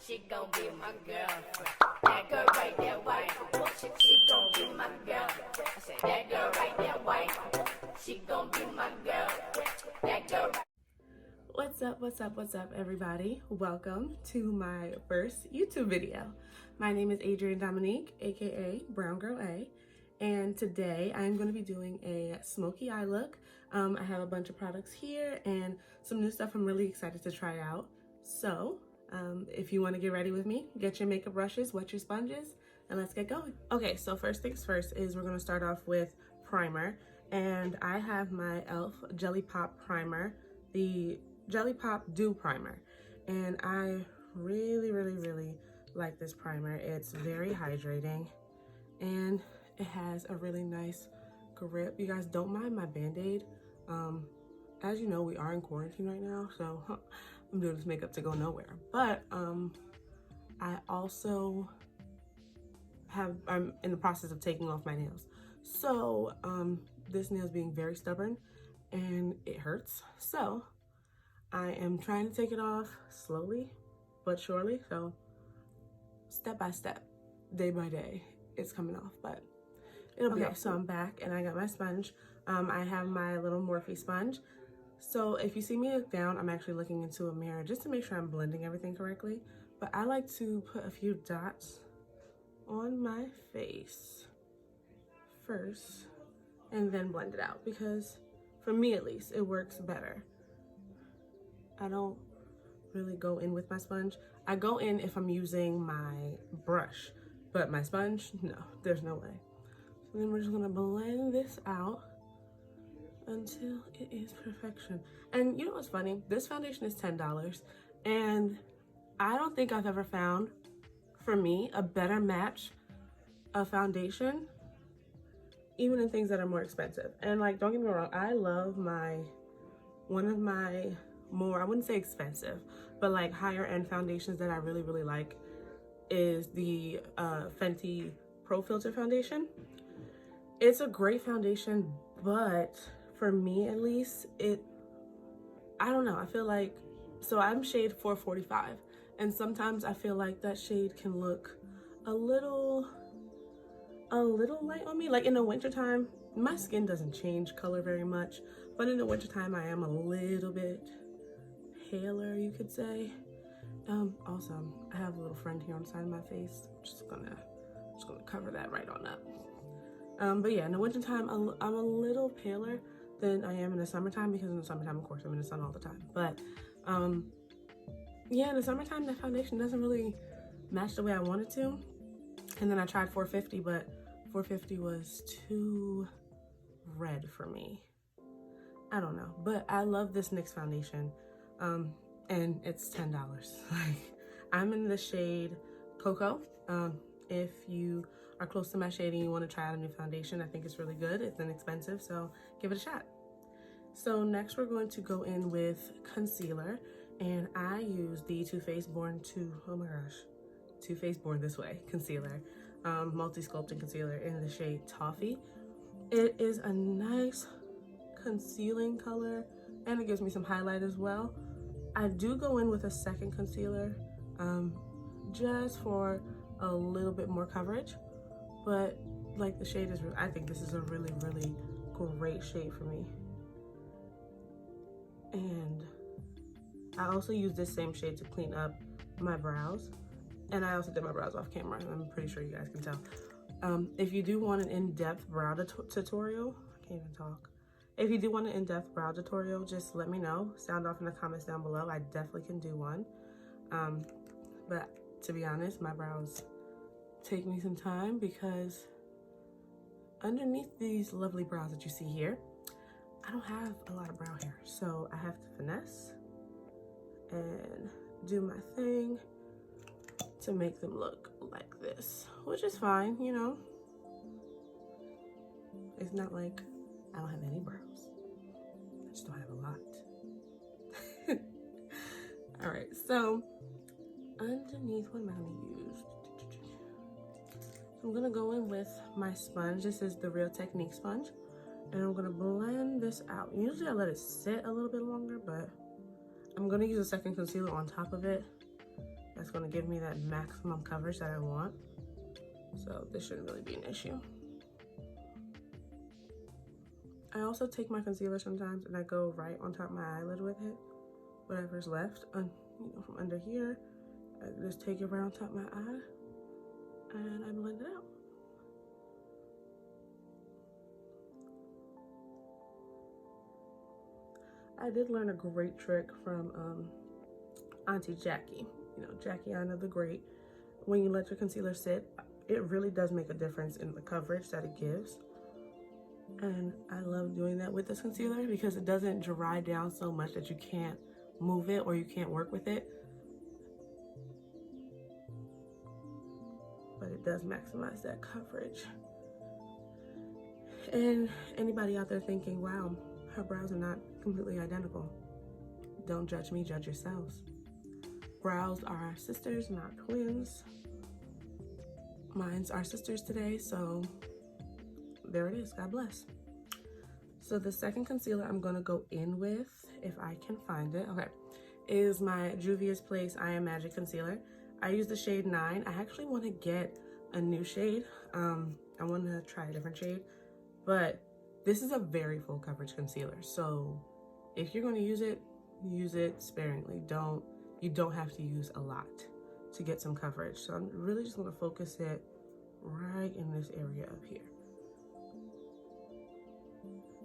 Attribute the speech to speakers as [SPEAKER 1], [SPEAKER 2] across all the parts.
[SPEAKER 1] She gon' be my girlfriend. That girl right there, white. She gon' be my girlfriend. I said that girl right there, white. She gon' be my girlfriend. That girl.
[SPEAKER 2] What's up, everybody? Welcome to my first YouTube video. My name is Adrienne Dominique, aka Brown Girl A, and today I'm going to be doing a smoky eye look. I have a bunch of products here and some new stuff I'm really excited to try out. So if you want to get ready with me, get your makeup brushes, wet your sponges, and let's get going. Okay, so first things first is we're going to start off with primer, and I have my e.l.f. Jelly Pop primer, the Jelly Pop Dew Primer, and I really like this primer. It's very hydrating and it has a really nice grip. You guys, don't mind my band-aid. As you know, we are in quarantine right now, so I'm doing this makeup to go nowhere. But I also I'm in the process of taking off my nails, so this nail is being very stubborn and it hurts, so I am trying to take it off slowly but surely. So step by step, day by day, it's coming off, but it'll be off. So I'm back and I got my sponge. I have my little Morphe sponge. So if you see me look down, I'm actually looking into a mirror just to make sure I'm blending everything correctly. But I like to put a few dots on my face first and then blend it out, because for me at least, it works better. I don't really go in with my sponge. I go in if I'm using my brush, but my sponge, no, there's no way. So then we're just gonna blend this out until it is perfection. And you know what's funny? This foundation is $10, and I don't think I've ever found, for me, a better match of foundation, even in things that are more expensive. And like, don't get me wrong, I love one of my more, I wouldn't say expensive, but like higher end foundations that I really like is the Fenty Pro Filter foundation. It's a great foundation, but for me at least, I don't know, I feel like, so I'm shade 445, and sometimes I feel like that shade can look a little light on me. Like in the wintertime, my skin doesn't change color very much, but in the wintertime I am a little bit paler, you could say. Also, I have a little friend here on the side of my face. I'm just gonna cover that right on up. But yeah, in the wintertime, I'm a little paler than I am in the summertime, because in the summertime, of course, I'm in the sun all the time. But yeah, in the summertime, that foundation doesn't really match the way I want it to. And then I tried 450, but 450 was too red for me. I don't know, but I love this NYX foundation. And it's $10. Like, I'm in the shade Cocoa. If you are close to my shade and you want to try out a new foundation, I think it's really good. It's inexpensive, so give it a shot. So next we're going to go in with concealer, and I use the Too Faced Born This Way concealer, multi-sculpting concealer in the shade Toffee. It is a nice concealing color, and it gives me some highlight as well. I do go in with a second concealer just for a little bit more coverage, but like the shade is, I think this is a really great shade for me. And I also use this same shade to clean up my brows, and I also did my brows off camera. I'm pretty sure you guys can tell. If you do want an in-depth brow tutorial, I can't even talk. If you do want an in-depth brow tutorial, just let me know. Sound off in the comments down below. I definitely can do one. But to be honest, my brows take me some time, because underneath these lovely brows that you see here, I don't have a lot of brow hair. So I have to finesse and do my thing to make them look like this, which is fine, you know. It's not like I don't have any brows. I just don't have a lot. All right, so underneath, what am I gonna use? So I'm gonna go in with my sponge. This is the Real Technique sponge, and I'm gonna blend this out. Usually I let it sit a little bit longer, but I'm gonna use a second concealer on top of it That's going to give me that maximum coverage that I want. So this shouldn't really be an issue. I also take my concealer sometimes and I go right on top of my eyelid with it. Whatever's left, you know, from under here, I just take it right on top of my eye and I blend it out. I did learn a great trick from Auntie Jackie. You know, Jackie Anna the Great. When you let your concealer sit, it really does make a difference in the coverage that it gives. And I love doing that with this concealer because it doesn't dry down so much that you can't move it or you can't work with it. But it does maximize that coverage. And anybody out there thinking, wow, her brows are not completely identical. Don't judge me, judge yourselves. Brows are sisters, not twins. Mine's are sisters today, so there it is, God bless. So the second concealer I'm gonna go in with, if I can find it, okay, is my Juvia's Place I Am Magic Concealer. I use the shade 9. I actually wanna get a new shade. I wanna try a different shade, but this is a very full coverage concealer. So if you're gonna use it sparingly. You don't have to use a lot to get some coverage. So I'm really just gonna focus it right in this area up here.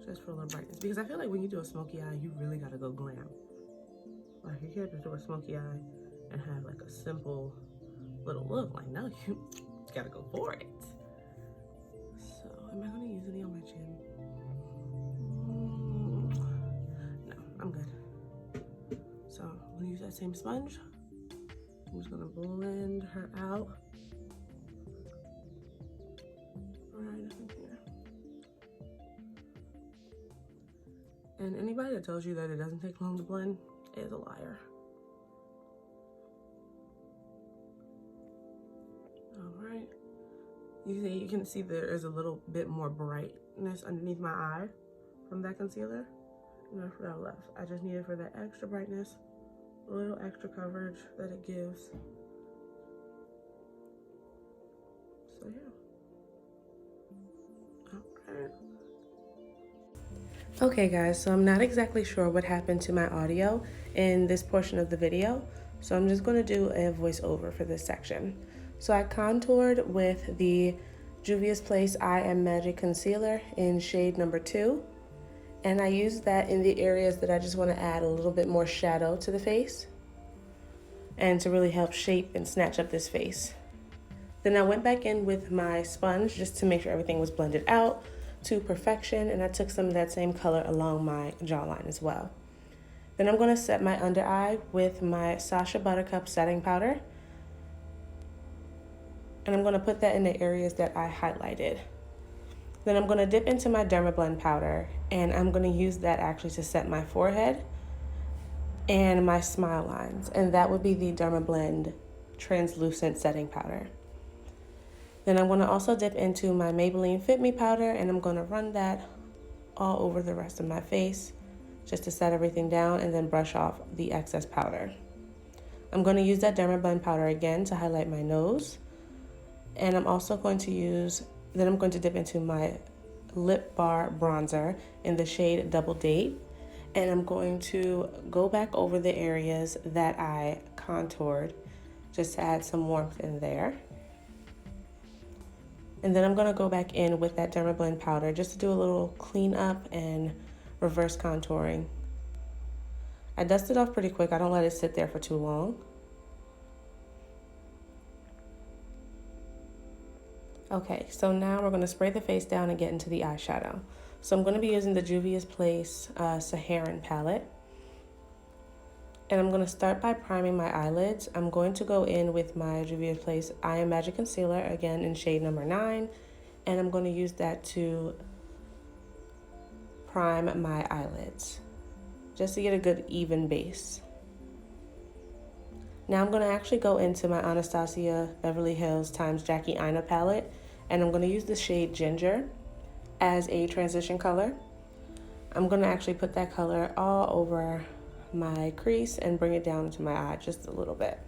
[SPEAKER 2] Just for a little brightness. Because I feel like when you do a smoky eye, you really gotta go glam. Like you're here to do a smoky eye and have like a simple little look. Like no, you gotta go for it. So am I gonna use any on my chin? No, I'm good. So I'm gonna use that same sponge. I'm just gonna blend her out right up in here. And anybody that tells you that it doesn't take long to blend is a liar. All right. You can see there is a little bit more brightness underneath my eye from that concealer. And that's what I left. I just needed for that extra brightness, a little extra coverage that it gives. So yeah. Alright. Okay guys, so I'm not exactly sure what happened to my audio in this portion of the video. So I'm just gonna do a voiceover for this section. So I contoured with the Juvia's Place I Am Magic Concealer in shade number 2. And I use that in the areas that I just want to add a little bit more shadow to the face and to really help shape and snatch up this face. Then I went back in with my sponge just to make sure everything was blended out to perfection, and I took some of that same color along my jawline as well. Then I'm going to set my under eye with my Sacha Buttercup setting powder, and I'm going to put that in the areas that I highlighted. Then I'm going to dip into my Dermablend powder, and I'm going to use that actually to set my forehead and my smile lines, and that would be the Dermablend translucent setting powder. Then I'm going to also dip into my Maybelline Fit Me powder, and I'm going to run that all over the rest of my face just to set everything down and then brush off the excess powder. I'm going to use that Dermablend powder again to highlight my nose, and I'm also going to then I'm going to dip into my Lip Bar bronzer in the shade Double Date, and I'm going to go back over the areas that I contoured just to add some warmth in there. And then I'm going to go back in with that Dermablend powder just to do a little clean up and reverse contouring. I dust it off pretty quick. I don't let it sit there for too long. Okay, so now we're going to spray the face down and get into the eyeshadow. So I'm going to be using the Juvia's Place Saharan palette. And I'm going to start by priming my eyelids. I'm going to go in with my Juvia's Place I Am Magic Concealer, again in shade number 9. And I'm going to use that to prime my eyelids, just to get a good even base. Now I'm going to actually go into my Anastasia Beverly Hills x Jackie Aina palette, and I'm going to use the shade Ginger as a transition color. I'm going to actually put that color all over my crease and bring it down into my eye just a little bit.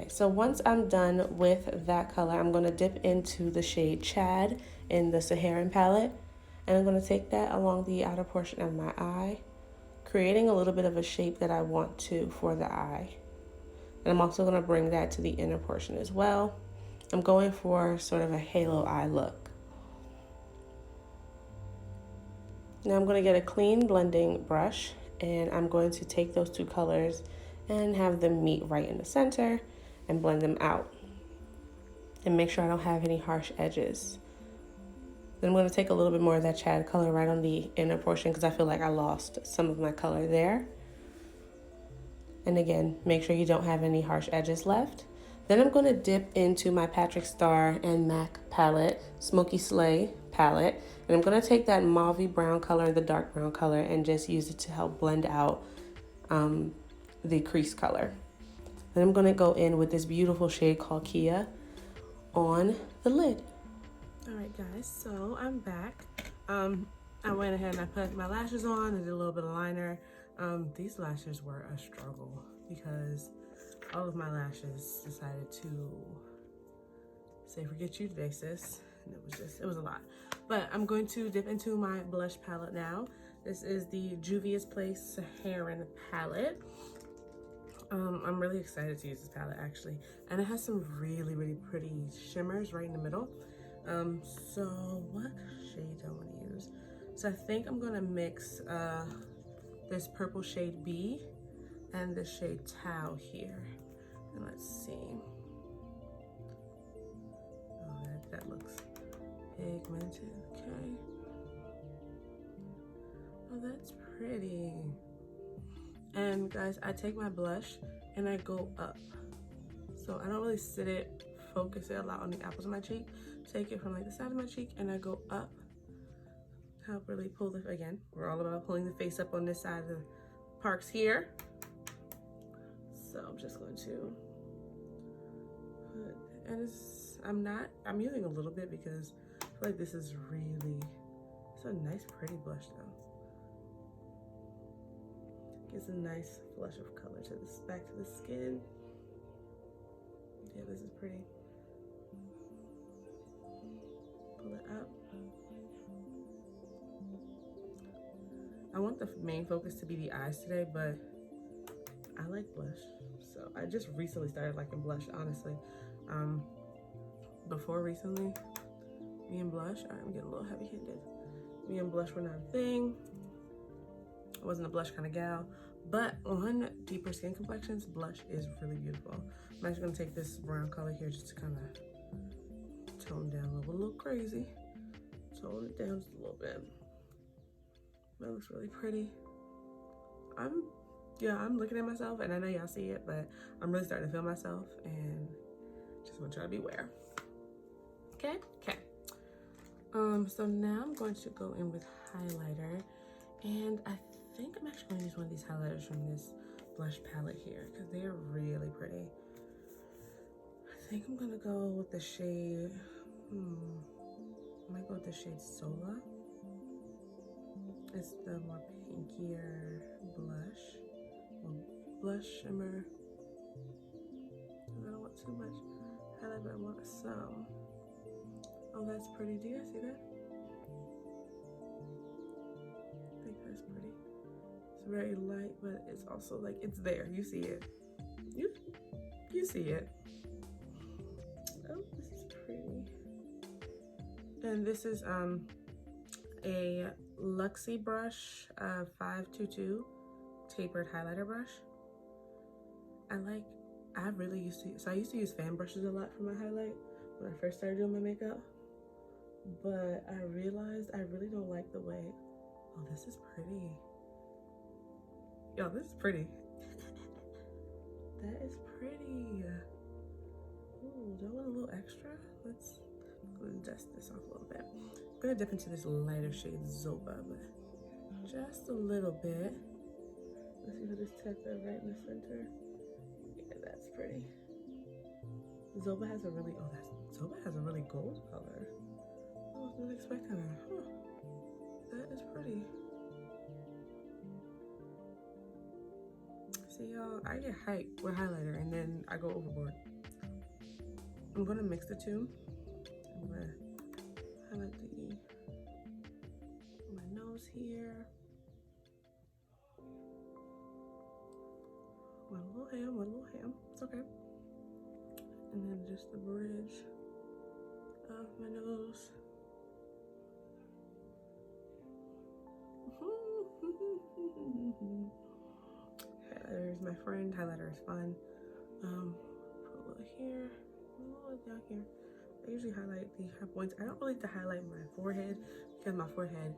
[SPEAKER 2] Okay, so once I'm done with that color, I'm going to dip into the shade Chad in the Saharan palette. And I'm going to take that along the outer portion of my eye, creating a little bit of a shape that I want to for the eye. And I'm also going to bring that to the inner portion as well. I'm going for sort of a halo eye look. Now I'm going to get a clean blending brush, and I'm going to take those two colors and have them meet right in the center and blend them out. And make sure I don't have any harsh edges. Then I'm going to take a little bit more of that Chad color right on the inner portion because I feel like I lost some of my color there. And again, make sure you don't have any harsh edges left. Then I'm going to dip into my Patrick Star and MAC palette, Smoky Slay palette. And I'm going to take that mauvey brown color and the dark brown color and just use it to help blend out the crease color. Then I'm going to go in with this beautiful shade called Kia on the lid. All right, guys, so I'm back. I went ahead and I put my lashes on and did a little bit of liner. These lashes were a struggle because all of my lashes decided to say, forget you today, sis. And it was a lot. But I'm going to dip into my blush palette now. This is the Juvia's Place Saharan palette. I'm really excited to use this palette actually. And it has some really, really pretty shimmers right in the middle. So what shade do I want to use? So I think I'm gonna mix this purple shade B and the shade Tau here. And let's see. Oh, that looks pigmented, okay. Oh, that's pretty. And guys, I take my blush and I go up. So I don't really focus it a lot on the apples of my cheek. Take it from like the side of my cheek and I go up. Help really pull the, again, we're all about pulling the face up on this side of the parks here. So I'm just going to put, and I'm using a little bit because I feel like this is really, it's a nice pretty blush though. Gives a nice flush of color to this, back to the skin. Yeah, this is pretty. Pull it up. I want the main focus to be the eyes today, but I like blush. So I just recently started liking blush, honestly. Before recently, me and blush, all right, I'm getting a little heavy-handed. Me and blush were not a thing. I wasn't a blush kind of gal, but on deeper skin complexions, blush is really beautiful. I'm actually gonna take this brown color here just to kind of tone down a little crazy. Tone it down just a little bit. That looks really pretty. I'm looking at myself and I know y'all see it, but I'm really starting to feel myself and just want y'all to beware. Okay. So now I'm going to go in with highlighter, and I think I'm actually going to use one of these highlighters from this blush palette here because they are really pretty. I think I'm gonna go with the shade, I might go with the shade Sola. It's the more pinkier blush, blush shimmer. I don't want too much highlight, but I want some. Oh, that's pretty. Do you guys see that? I think that's pretty. It's very light, but it's also like, it's there. You see it. You see it. Oh, this is pretty. And this is a Luxie brush, 522 tapered highlighter brush. I really used to use fan brushes a lot for my highlight when I first started doing my makeup, but I realized I really don't like the way, oh, this is pretty. Yo, this is pretty. That is pretty. Ooh, do I want a little extra? Let's go and dust this off a little bit. I'm gonna dip into this lighter shade Zoba, but just a little bit. Let's see if I just tap that right in the center. Yeah, that's pretty. Zoba has a really, Zoba has a really gold color. I was not expecting that. Huh. That is pretty. See y'all, I get hyped with highlighter and then I go overboard. I'm gonna mix the two. I'm gonna highlight my nose here. One little ham, it's okay. And then just the bridge of my nose. Highlighter is my friend, highlighter is fun. Put a little here, a little down here. I usually highlight the high points. I don't really like to highlight my forehead because my forehead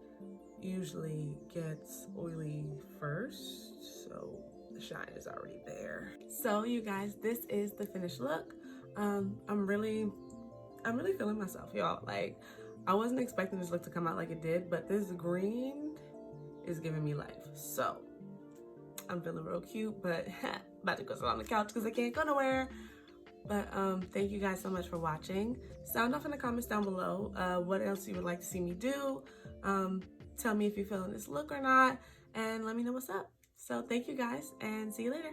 [SPEAKER 2] usually gets oily first, so the shine is already there. So you guys, this is the finished look. I'm really feeling myself, y'all. Like, I wasn't expecting this look to come out like it did, but this green is giving me life. So I'm feeling real cute, but about to go sit on the couch because I can't go nowhere. But thank you guys so much for watching. Sound off in the comments down below what else you would like to see me do. Tell me if you're feeling this look or not, and let me know what's up. So thank you guys, and see you later.